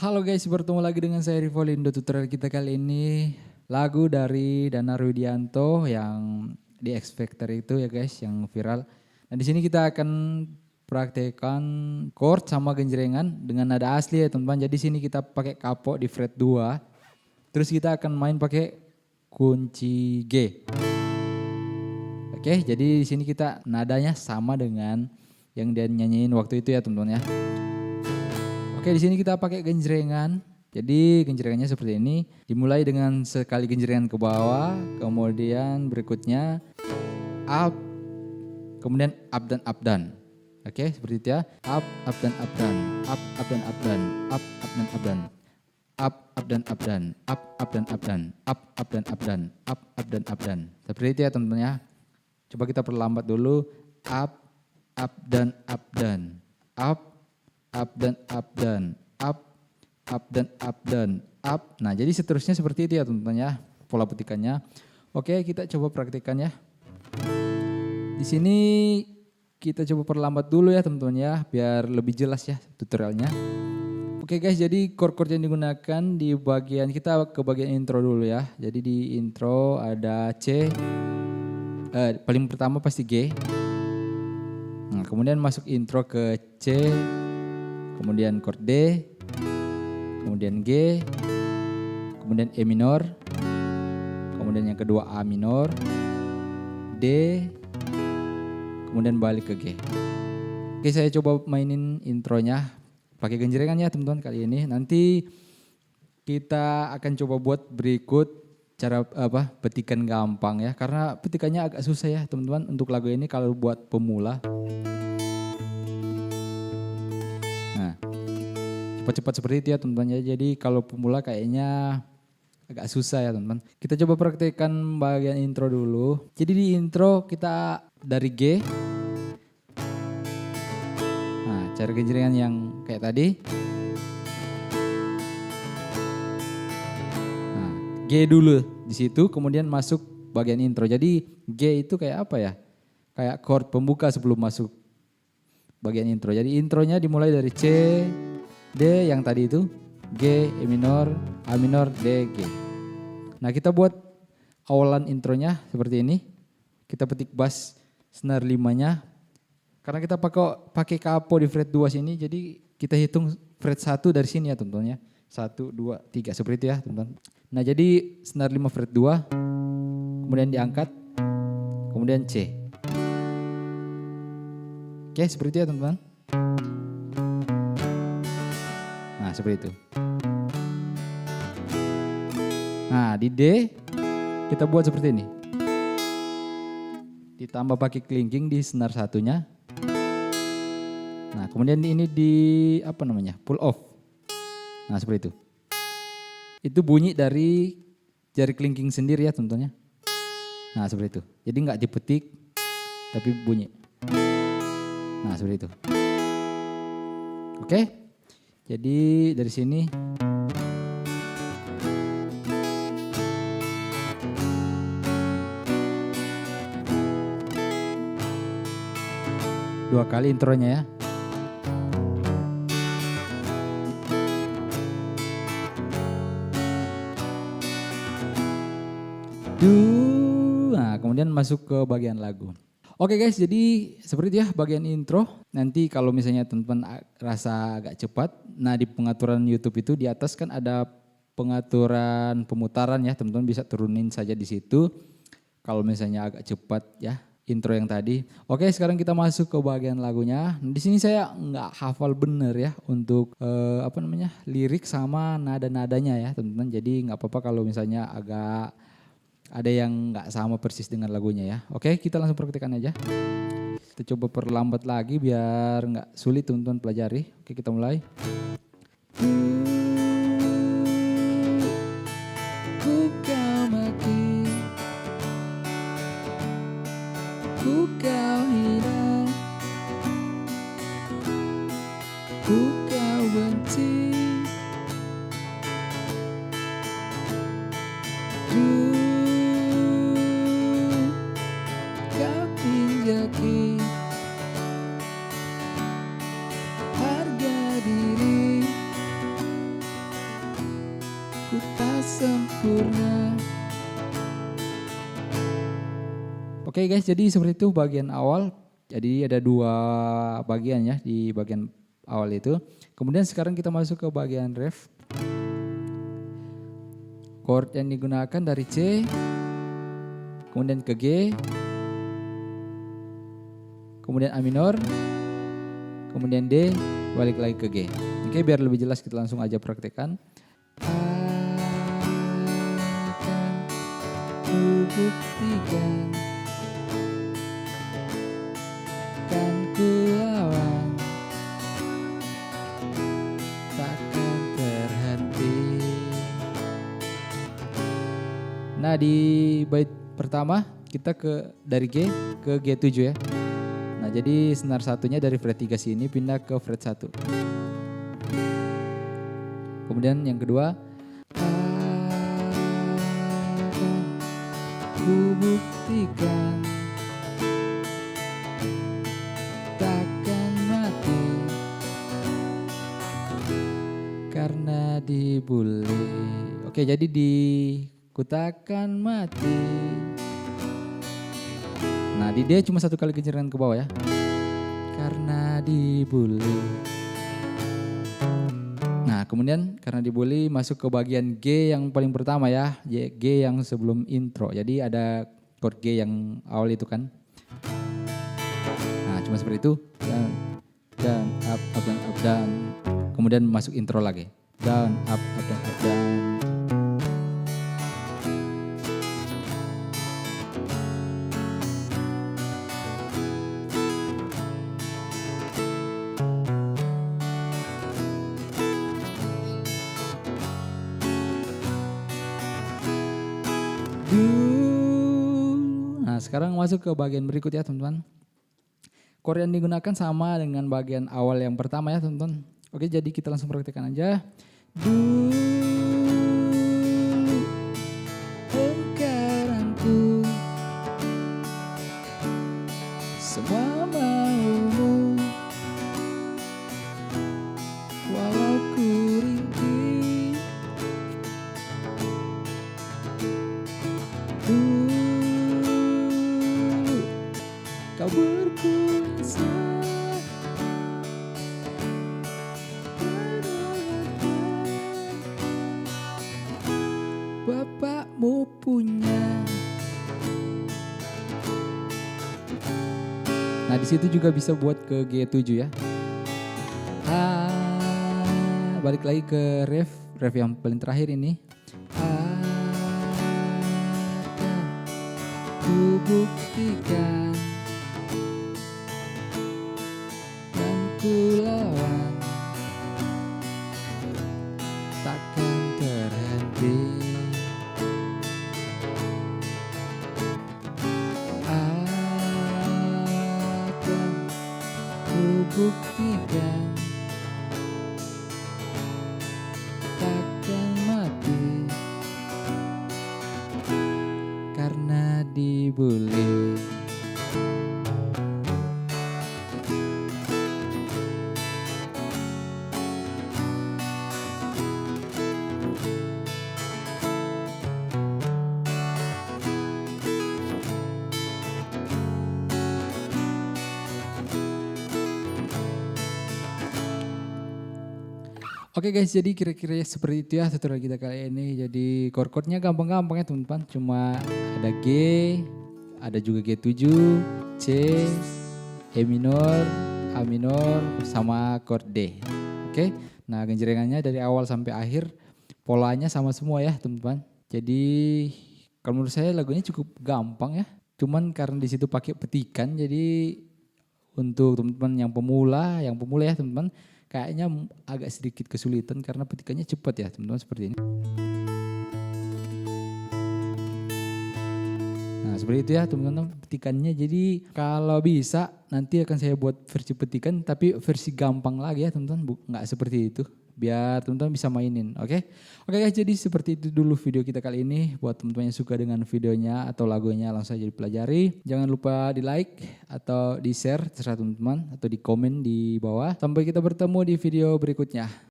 Halo guys, bertemu lagi dengan saya Rivolindo. Tutorial kita kali ini lagu dari Dana Rudianto yang di X Factor itu ya guys, yang viral. Nah di sini kita akan praktekkan chord sama genjrengan dengan nada asli ya teman-teman. Jadi sini kita pakai kapok di fret 2. Terus kita akan main pakai kunci G. Oke, jadi di sini kita nadanya sama dengan yang dia nyanyiin waktu itu ya teman-teman ya. Oke, di sini kita pakai genjrengan. Jadi genjrengannya seperti ini. Dimulai dengan sekali genjrengan ke bawah, kemudian berikutnya up, kemudian up dan up down. Oke, seperti itu ya. Up dan up down, up dan up down, up dan up down. Up dan up down, up dan up down, up dan up down, up dan up down. Seperti itu ya teman-teman ya. Coba kita perlambat dulu. Up dan up down. Up dan up down, up dan up down, up. Nah jadi seterusnya seperti itu ya teman-teman ya, pola petikannya. Oke, kita coba praktikkan ya. Di sini kita coba perlambat dulu ya teman-teman ya, biar lebih jelas ya tutorialnya. Oke guys, jadi chord-chord yang digunakan di bagian, kita ke bagian intro dulu ya. Jadi di intro ada C, paling pertama pasti G. Nah kemudian masuk intro ke C, kemudian chord D, kemudian G, kemudian E minor, kemudian yang kedua A minor, D, kemudian balik ke G. Oke, saya coba mainin intronya pakai genjrengan ya teman-teman kali ini. Nanti kita akan coba buat berikut cara petikan gampang ya, karena petikannya agak susah ya teman-teman untuk lagu ini kalau buat pemula. Cepat-cepat seperti itu ya teman-teman ya. Jadi kalau pemula kayaknya agak susah ya teman-teman. Kita coba praktekkan bagian intro dulu. Jadi di intro kita dari G. Nah, cara genjrengan yang kayak tadi. Nah, G dulu di situ, kemudian masuk bagian intro. Jadi G itu kayak apa ya? Kayak chord pembuka sebelum masuk bagian intro. Jadi intronya dimulai dari C, D yang tadi itu, G, E minor, A minor, D, G. Nah kita buat awalan intronya seperti ini. Kita petik bass snare 5-nya. Karena kita pakai capo di fret 2 sini, jadi kita hitung fret 1 dari sini ya teman-teman ya. 1, 2, 3 seperti itu ya teman-teman. Nah jadi snare 5 fret 2, kemudian diangkat, kemudian C. Oke seperti itu ya teman-teman. Nah seperti itu. Nah di D kita buat seperti ini. Ditambah pakai kelingking di senar satunya. Nah kemudian ini di pull off. Nah seperti itu. Itu bunyi dari jari kelingking sendiri ya tentunya. Nah seperti itu. Jadi nggak dipetik tapi bunyi. Nah seperti itu. Oke. Jadi dari sini dua kali intronya ya. Nah kemudian masuk ke bagian lagu. Oke guys, jadi seperti itu ya bagian intro. Nanti kalau misalnya teman-teman rasa agak cepat, nah di pengaturan YouTube itu di atas kan ada pengaturan pemutaran ya, teman-teman bisa turunin saja di situ. Kalau misalnya agak cepat ya, intro yang tadi. Oke, sekarang kita masuk ke bagian lagunya. Di sini saya nggak hafal bener ya untuk lirik sama nada-nadanya ya, teman-teman. Jadi nggak apa-apa kalau misalnya agak ada yang nggak sama persis dengan lagunya ya. Oke, kita langsung praktekkan aja. Kita coba perlambat lagi biar nggak sulit teman-teman pelajari. Oke, kita mulai. Ku kau maki, ku kau hina, ku kau benci. Harga diri ku tak sempurna. Oke guys, jadi seperti itu bagian awal. Jadi ada 2 bagian ya di bagian awal itu. Kemudian sekarang kita masuk ke bagian ref. Chord yang digunakan dari C, kemudian ke G, kemudian A minor, kemudian D, balik lagi ke G. Oke, biar lebih jelas kita langsung aja praktekkan. Akan ku buktikan, kan ku lawan, takkan terhenti. Nah di bait pertama kita dari G ke G7 ya. Nah jadi senar satunya dari fret 3 sini pindah ke fret 1. Kemudian yang kedua, akan ku buktikan, takkan mati karena dibully. Oke, jadi ku takkan mati. Nah di D cuma 1 kali genjrengan ke bawah ya, karena dibully. Nah kemudian karena dibully masuk ke bagian G yang paling pertama ya, G yang sebelum intro. Jadi ada chord G yang awal itu kan. Nah cuma seperti itu, dan up dan up dan kemudian masuk intro lagi, down up dan up down. Nah sekarang masuk ke bagian berikut ya teman-teman. Chord yang digunakan sama dengan bagian awal yang pertama ya teman-teman. Oke, jadi kita langsung praktekkan aja. Dulu engkaranku, semua maumu, walau ku ringkih. Dulu kau berkuasa, bapakmu punya. Nah di situ juga bisa buat ke G7 ya. Balik lagi ke ref yang paling terakhir ini. Akan ku buktikan, dan ku lawan, takkan terhenti. Akan ku buktikan, takkan mati karena dibully. Oke guys, jadi kira-kira seperti itu ya tutorial kita kali ini. Jadi chord-chordnya gampang-gampang ya teman-teman. Cuma ada G, ada juga G7, C, E minor, A minor, sama chord D. Oke, nah genjrengannya dari awal sampai akhir polanya sama semua ya teman-teman. Jadi kalau menurut saya lagunya cukup gampang ya. Cuman karena di situ pakai petikan, jadi untuk teman-teman yang pemula ya teman-teman, kayaknya agak sedikit kesulitan karena petikannya cepat ya teman-teman seperti ini. Nah seperti itu ya teman-teman petikannya. Jadi kalau bisa nanti akan saya buat versi petikan tapi versi gampang lagi ya teman-teman. Nggak seperti itu. Biar teman-teman bisa mainin. Oke guys, jadi seperti itu dulu video kita kali ini. Buat teman-teman yang suka dengan videonya atau lagunya langsung aja dipelajari. Jangan lupa di like atau di share terserah teman-teman. Atau di komen di bawah. Sampai kita bertemu di video berikutnya.